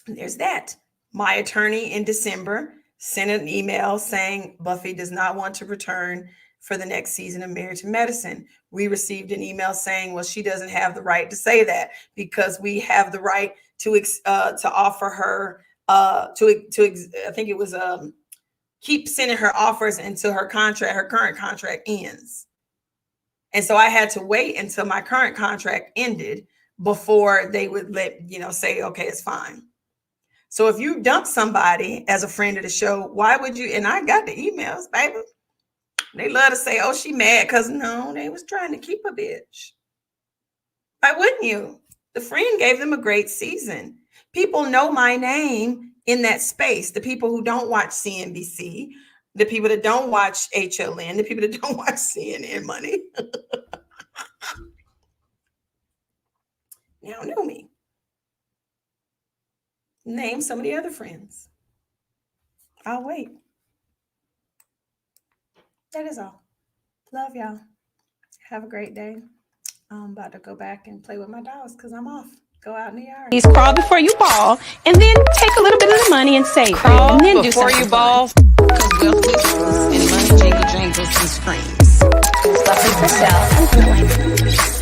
there's that. My attorney in December sent an email saying Buffie does not want to return for the next season of Married to Medicine. We received an email saying, well, she doesn't have the right to say that because we have the right to offer her I think it was keep sending her offers until her current contract ends. And so I had to wait until my current contract ended before they would say, okay, it's fine. So if you dump somebody as a friend of the show, why would you? And I got the emails, baby. They love to say, oh, she mad because no, they was trying to keep a bitch. Why wouldn't you? The friend gave them a great season. People know my name in that space. The people who don't watch CNBC, the people that don't watch HLN, the people that don't watch CNN Money. Now know me. Name some of the other friends. I'll wait. That is all. Love y'all. Have a great day. I'm about to go back and play with my dogs because I'm off. Go out in the yard. Please crawl before you ball, and then take a little bit of the money and save Crawl it, and then before do you something ball, because wealth whistles and money jingle jangles and screams. Buffie Purselle and